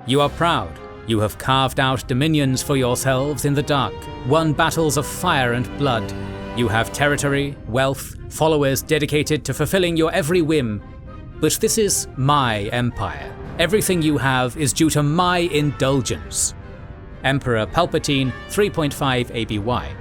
You are proud. You have carved out dominions for yourselves in the dark, won battles of fire and blood. You have territory, wealth, followers dedicated to fulfilling your every whim. But this is my empire. Everything you have is due to my indulgence. Emperor Palpatine, 3.5 ABY.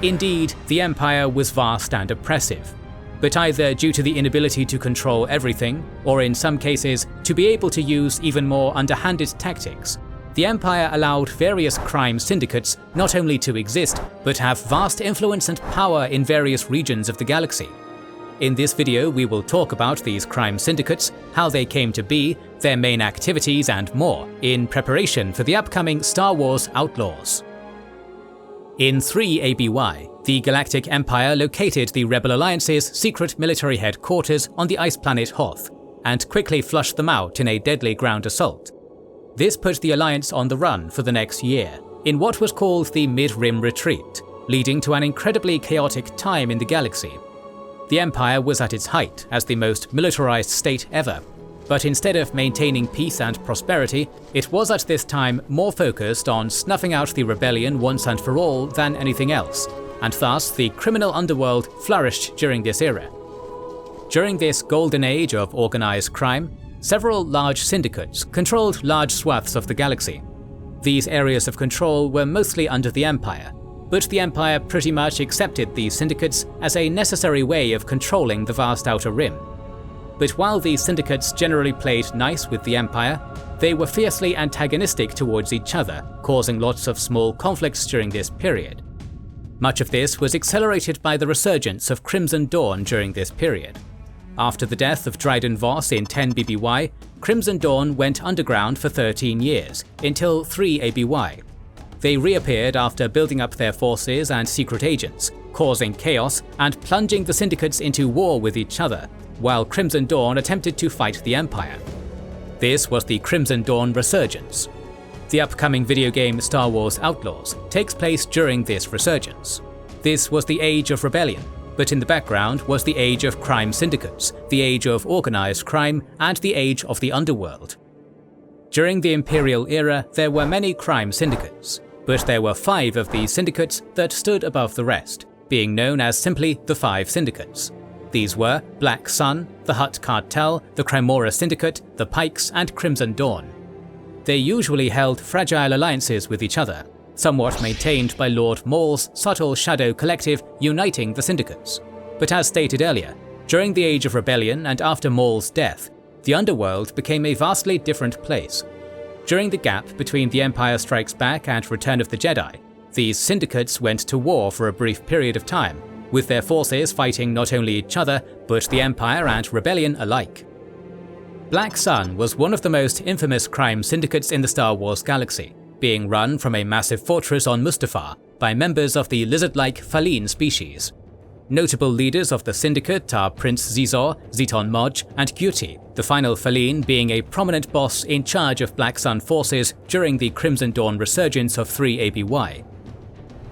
Indeed, the Empire was vast and oppressive, but either due to the inability to control everything, or in some cases, to be able to use even more underhanded tactics, the Empire allowed various crime syndicates not only to exist, but have vast influence and power in various regions of the galaxy. In this video, we will talk about these crime syndicates, how they came to be, their main activities and more, in preparation for the upcoming Star Wars Outlaws. In 3 ABY, the Galactic Empire located the Rebel Alliance's secret military headquarters on the ice planet Hoth, and quickly flushed them out in a deadly ground assault. This put the Alliance on the run for the next year, in what was called the Mid-Rim Retreat, leading to an incredibly chaotic time in the galaxy. The Empire was at its height as the most militarized state ever, but instead of maintaining peace and prosperity, it was at this time more focused on snuffing out the rebellion once and for all than anything else, and thus the criminal underworld flourished during this era. During this golden age of organized crime, several large syndicates controlled large swaths of the galaxy. These areas of control were mostly under the Empire, but the Empire pretty much accepted these syndicates as a necessary way of controlling the vast Outer Rim. But while these syndicates generally played nice with the Empire, they were fiercely antagonistic towards each other, causing lots of small conflicts during this period. Much of this was accelerated by the resurgence of Crimson Dawn during this period. After the death of Dryden Voss in 10 BBY, Crimson Dawn went underground for 13 years, until 3 ABY. They reappeared after building up their forces and secret agents, causing chaos and plunging the syndicates into war with each other, while Crimson Dawn attempted to fight the Empire. This was the Crimson Dawn Resurgence. The upcoming video game Star Wars Outlaws takes place during this resurgence. This was the Age of Rebellion, but in the background was the Age of Crime Syndicates, the Age of Organized Crime, and the Age of the Underworld. During the Imperial era, there were many crime syndicates, but there were 5 of these syndicates that stood above the rest, being known as simply the 5 syndicates. These were Black Sun, the Hutt Cartel, the Cremora Syndicate, the Pikes, and Crimson Dawn. They usually held fragile alliances with each other, somewhat maintained by Lord Maul's subtle shadow collective uniting the syndicates. But as stated earlier, during the Age of Rebellion and after Maul's death, the Underworld became a vastly different place. During the gap between The Empire Strikes Back and Return of the Jedi, these syndicates went to war for a brief period of time, with their forces fighting not only each other, but the Empire and Rebellion alike. Black Sun was one of the most infamous crime syndicates in the Star Wars galaxy, being run from a massive fortress on Mustafar by members of the lizard-like Faline species. Notable leaders of the syndicate are Prince Xizor, Zeton Moj, and Gyuti, the final Faline being a prominent boss in charge of Black Sun forces during the Crimson Dawn resurgence of 3 ABY.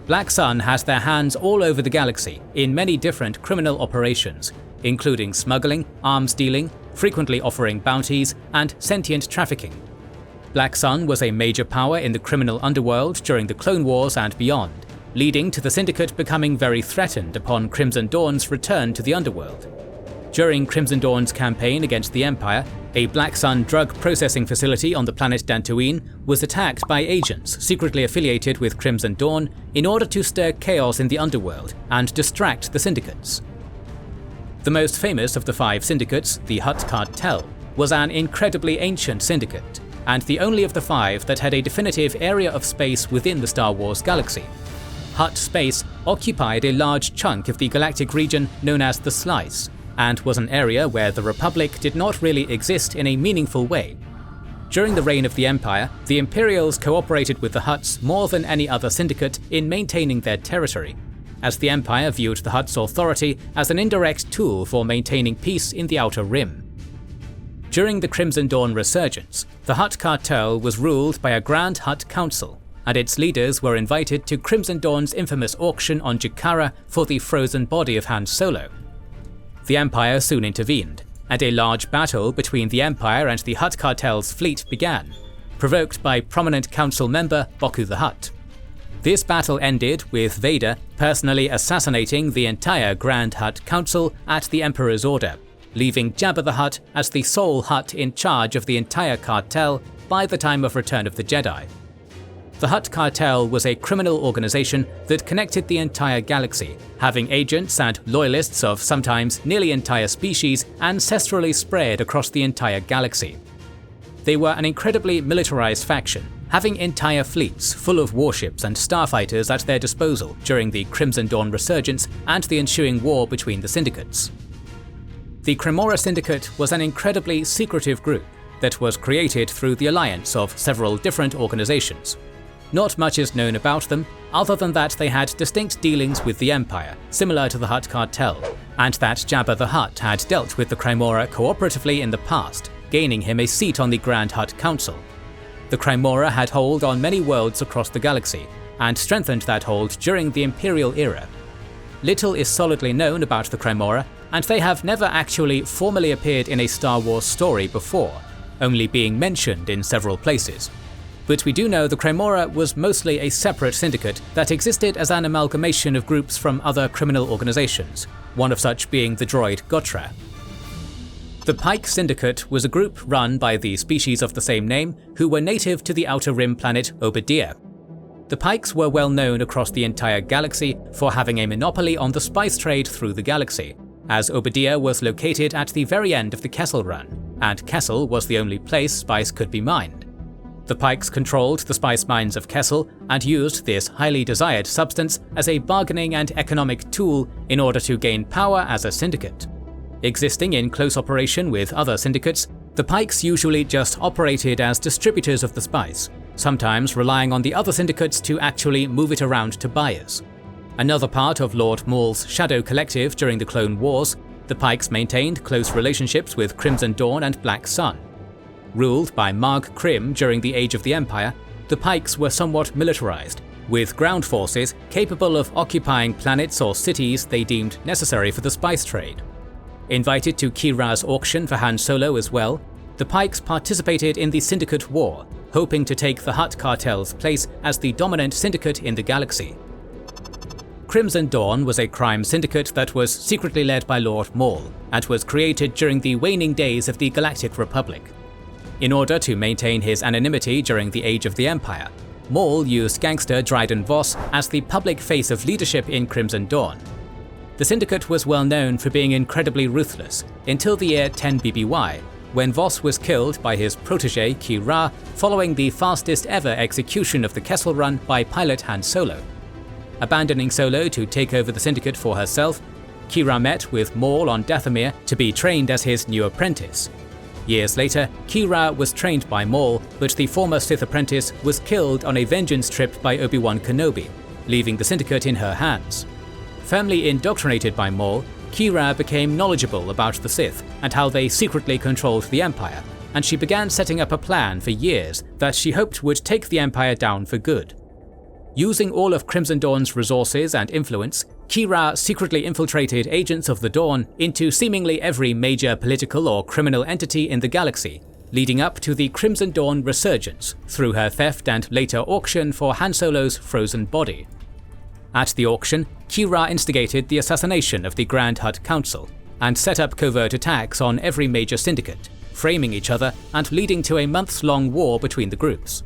Black Sun has their hands all over the galaxy in many different criminal operations, including smuggling, arms dealing, frequently offering bounties, and sentient trafficking. Black Sun was a major power in the criminal underworld during the Clone Wars and beyond, leading to the Syndicate becoming very threatened upon Crimson Dawn's return to the underworld. During Crimson Dawn's campaign against the Empire, a Black Sun drug processing facility on the planet Dantooine was attacked by agents secretly affiliated with Crimson Dawn in order to stir chaos in the underworld and distract the syndicates. The most famous of the 5 syndicates, the Hutt Cartel, was an incredibly ancient syndicate, and the only of the 5 that had a definitive area of space within the Star Wars galaxy. Hutt Space occupied a large chunk of the galactic region known as the Slice, and was an area where the Republic did not really exist in a meaningful way. During the reign of the Empire, the Imperials cooperated with the Hutts more than any other syndicate in maintaining their territory, as the Empire viewed the Hutts' authority as an indirect tool for maintaining peace in the Outer Rim. During the Crimson Dawn resurgence, the Hutt Cartel was ruled by a Grand Hutt Council, and its leaders were invited to Crimson Dawn's infamous auction on Jakara for the frozen body of Han Solo. The Empire soon intervened, and a large battle between the Empire and the Hutt cartel's fleet began, provoked by prominent council member Bokku the Hutt. This battle ended with Vader personally assassinating the entire Grand Hutt Council at the Emperor's order, leaving Jabba the Hutt as the sole Hutt in charge of the entire cartel by the time of Return of the Jedi. The Hutt cartel was a criminal organization that connected the entire galaxy, having agents and loyalists of sometimes nearly entire species ancestrally spread across the entire galaxy. They were an incredibly militarized faction, having entire fleets full of warships and starfighters at their disposal during the Crimson Dawn resurgence and the ensuing war between the Syndicates. The Cremora Syndicate was an incredibly secretive group that was created through the alliance of several different organizations. Not much is known about them, other than that they had distinct dealings with the Empire, similar to the Hutt cartel, and that Jabba the Hutt had dealt with the Cremora cooperatively in the past, gaining him a seat on the Grand Hutt Council. The Cremora had hold on many worlds across the galaxy, and strengthened that hold during the Imperial era. Little is solidly known about the Cremora, and they have never actually formally appeared in a Star Wars story before, only being mentioned in several places. But we do know the Cremora was mostly a separate syndicate that existed as an amalgamation of groups from other criminal organizations, one of such being the Droid Gotra. The Pike Syndicate was a group run by the species of the same name who were native to the Outer Rim planet Obadiah. The Pikes were well known across the entire galaxy for having a monopoly on the spice trade through the galaxy, as Obadiah was located at the very end of the Kessel Run, and Kessel was the only place spice could be mined. The Pikes controlled the spice mines of Kessel and used this highly desired substance as a bargaining and economic tool in order to gain power as a syndicate. Existing in close operation with other syndicates, the Pikes usually just operated as distributors of the spice, sometimes relying on the other syndicates to actually move it around to buyers. Another part of Lord Maul's Shadow Collective during the Clone Wars, the Pikes maintained close relationships with Crimson Dawn and Black Sun. Ruled by Marg Krim during the Age of the Empire, the Pikes were somewhat militarized, with ground forces capable of occupying planets or cities they deemed necessary for the spice trade. Invited to Kira's auction for Han Solo as well, the Pikes participated in the Syndicate War, hoping to take the Hutt cartel's place as the dominant syndicate in the galaxy. Crimson Dawn was a crime syndicate that was secretly led by Lord Maul, and was created during the waning days of the Galactic Republic. In order to maintain his anonymity during the Age of the Empire, Maul used gangster Dryden Voss as the public face of leadership in Crimson Dawn. The syndicate was well known for being incredibly ruthless, until the year 10 BBY, when Voss was killed by his protege Kira following the fastest ever execution of the Kessel Run by pilot Han Solo. Abandoning Solo to take over the syndicate for herself, Kira met with Maul on Dathomir to be trained as his new apprentice. Years later, Kira was trained by Maul, but the former Sith apprentice was killed on a vengeance trip by Obi-Wan Kenobi, leaving the syndicate in her hands. Firmly indoctrinated by Maul, Kira became knowledgeable about the Sith and how they secretly controlled the Empire, and she began setting up a plan for years that she hoped would take the Empire down for good. Using all of Crimson Dawn's resources and influence, Kira secretly infiltrated agents of the Dawn into seemingly every major political or criminal entity in the galaxy, leading up to the Crimson Dawn resurgence through her theft and later auction for Han Solo's frozen body. At the auction, Kira instigated the assassination of the Grand Hutt Council and set up covert attacks on every major syndicate, framing each other and leading to a months-long war between the groups.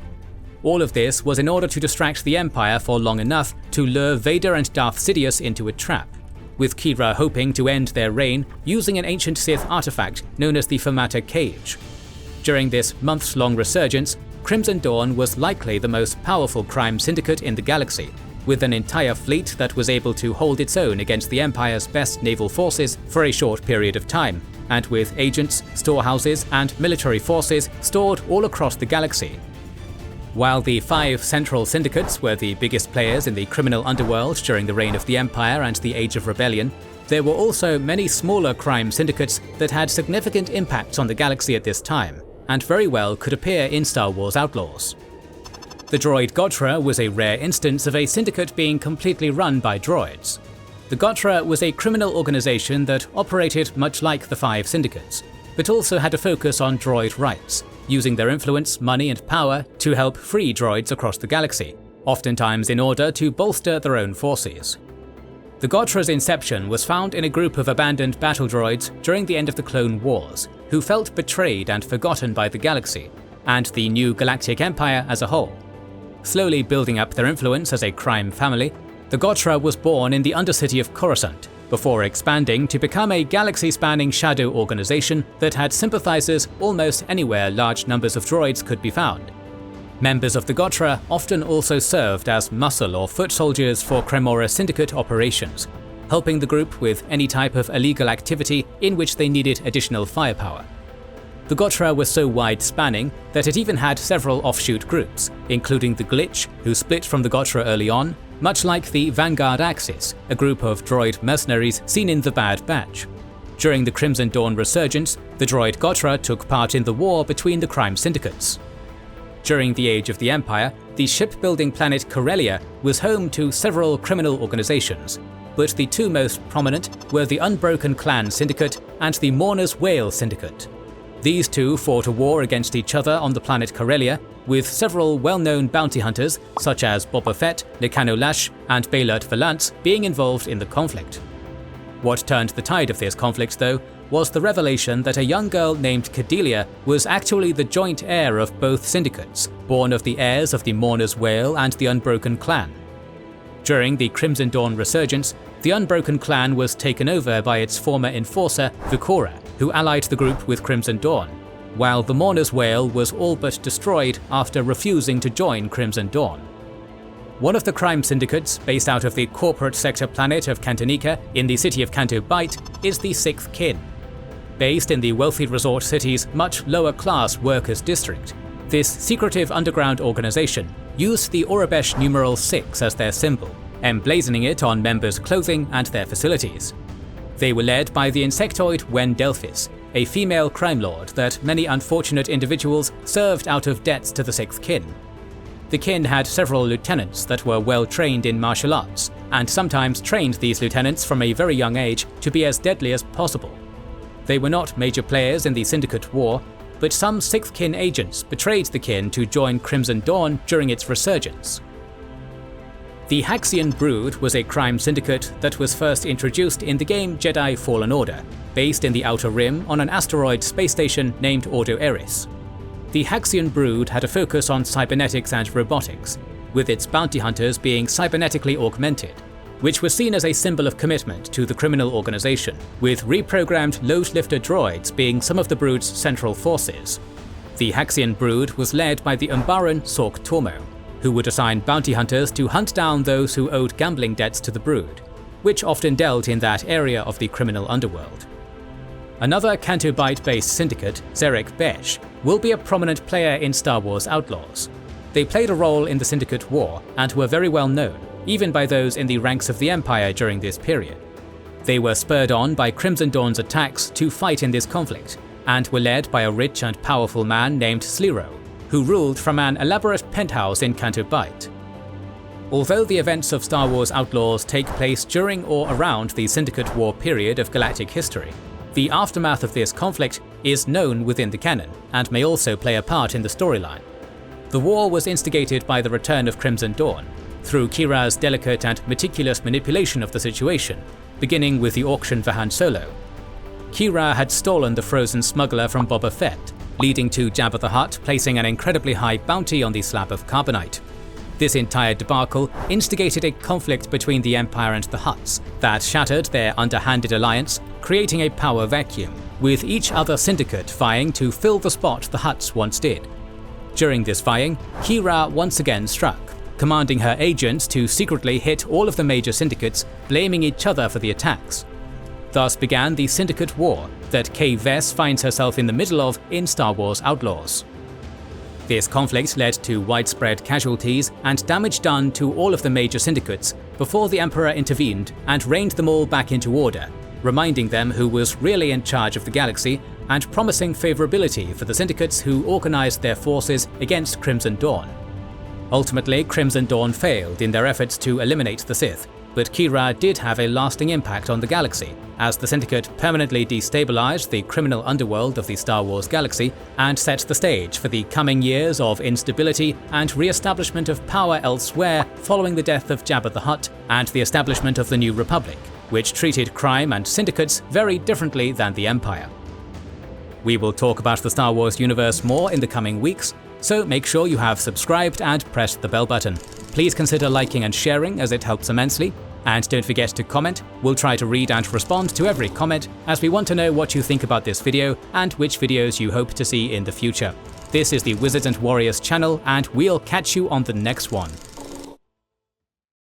All of this was in order to distract the Empire for long enough to lure Vader and Darth Sidious into a trap, with Kira hoping to end their reign using an ancient Sith artifact known as the Fermata Cage. During this months-long resurgence, Crimson Dawn was likely the most powerful crime syndicate in the galaxy, with an entire fleet that was able to hold its own against the Empire's best naval forces for a short period of time, and with agents, storehouses, and military forces stored all across the galaxy. While the 5 central syndicates were the biggest players in the criminal underworld during the reign of the Empire and the Age of Rebellion, there were also many smaller crime syndicates that had significant impacts on the galaxy at this time, and very well could appear in Star Wars Outlaws. The Droid Gotra was a rare instance of a syndicate being completely run by droids. The Gotra was a criminal organization that operated much like the 5 Syndicates, but also had a focus on droid rights, using their influence, money and power to help free droids across the galaxy, oftentimes in order to bolster their own forces. The Gotra's inception was found in a group of abandoned battle droids during the end of the Clone Wars, who felt betrayed and forgotten by the galaxy, and the new Galactic Empire as a whole. Slowly building up their influence as a crime family, the Gotra was born in the Undercity of Coruscant, before expanding to become a galaxy-spanning shadow organization that had sympathizers almost anywhere large numbers of droids could be found. Members of the Gotra often also served as muscle or foot soldiers for Cremora Syndicate operations, helping the group with any type of illegal activity in which they needed additional firepower. The Gotra was so wide-spanning that it even had several offshoot groups, including the Glitch, who split from the Gotra early on, much like the Vanguard Axis, a group of droid mercenaries seen in the Bad Batch. During the Crimson Dawn resurgence, the Droid Gotra took part in the war between the crime syndicates. During the Age of the Empire, the shipbuilding planet Corellia was home to several criminal organizations, but the 2 most prominent were the Unbroken Clan Syndicate and the Mourner's Whale Syndicate. These 2 fought a war against each other on the planet Corellia, with several well-known bounty hunters such as Boba Fett, Lecano Lash, and Baylert Valance being involved in the conflict. What turned the tide of this conflict, though, was the revelation that a young girl named Cordelia was actually the joint heir of both syndicates, born of the heirs of the Mourner's Whale and the Unbroken Clan. During the Crimson Dawn resurgence, the Unbroken Clan was taken over by its former enforcer, Vikora, who allied the group with Crimson Dawn, while the Mourner's Whale was all but destroyed after refusing to join Crimson Dawn. One of the crime syndicates, based out of the corporate sector planet of Cantonica in the city of Canto Bight, is the Sixth Kin. Based in the wealthy resort city's much lower-class workers' district, this secretive underground organization used the Aurebesh numeral 6 as their symbol, emblazoning it on members' clothing and their facilities. They were led by the insectoid Wen Delphis, a female crime lord that many unfortunate individuals served out of debts to the Sixth Kin. The Kin had several lieutenants that were well trained in martial arts, and sometimes trained these lieutenants from a very young age to be as deadly as possible. They were not major players in the Syndicate War, but some Sixth Kin agents betrayed the Kin to join Crimson Dawn during its resurgence. The Haxian Brood was a crime syndicate that was first introduced in the game Jedi Fallen Order, based in the Outer Rim on an asteroid space station named Ordo Eris. The Haxian Brood had a focus on cybernetics and robotics, with its bounty hunters being cybernetically augmented, which was seen as a symbol of commitment to the criminal organization, with reprogrammed load-lifter droids being some of the Brood's central forces. The Haxian Brood was led by the Umbaran Sork Tormo, who would assign bounty hunters to hunt down those who owed gambling debts to the Brood, which often dealt in that area of the criminal underworld. Another Canto Bight-based syndicate, Zerk Bash, will be a prominent player in Star Wars Outlaws. They played a role in the Syndicate War and were very well known, even by those in the ranks of the Empire during this period. They were spurred on by Crimson Dawn's attacks to fight in this conflict, and were led by a rich and powerful man named Sliro, who ruled from an elaborate penthouse in Canto Bight. Although the events of Star Wars Outlaws take place during or around the Syndicate War period of galactic history, the aftermath of this conflict is known within the canon, and may also play a part in the storyline. The war was instigated by the return of Crimson Dawn, through Kira's delicate and meticulous manipulation of the situation, beginning with the auction for Han Solo. Kira had stolen the frozen smuggler from Boba Fett, leading to Jabba the Hutt placing an incredibly high bounty on the slab of carbonite. This entire debacle instigated a conflict between the Empire and the Hutts that shattered their underhanded alliance, creating a power vacuum, with each other syndicate vying to fill the spot the Hutts once did. During this vying, Kira once again struck, commanding her agents to secretly hit all of the major syndicates, blaming each other for the attacks. Thus began the Syndicate War that Kay Vess finds herself in the middle of in Star Wars Outlaws. This conflict led to widespread casualties and damage done to all of the major syndicates before the Emperor intervened and reined them all back into order, reminding them who was really in charge of the galaxy and promising favorability for the syndicates who organized their forces against Crimson Dawn. Ultimately, Crimson Dawn failed in their efforts to eliminate the Sith, but Kira did have a lasting impact on the galaxy, as the Syndicate permanently destabilized the criminal underworld of the Star Wars galaxy and set the stage for the coming years of instability and re-establishment of power elsewhere following the death of Jabba the Hutt and the establishment of the New Republic, which treated crime and syndicates very differently than the Empire. We will talk about the Star Wars universe more in the coming weeks, so make sure you have subscribed and pressed the bell button. Please consider liking and sharing, as it helps immensely. And don't forget to comment. We'll try to read and respond to every comment, as we want to know what you think about this video and which videos you hope to see in the future. This is the Wizards and Warriors channel, and we'll catch you on the next one.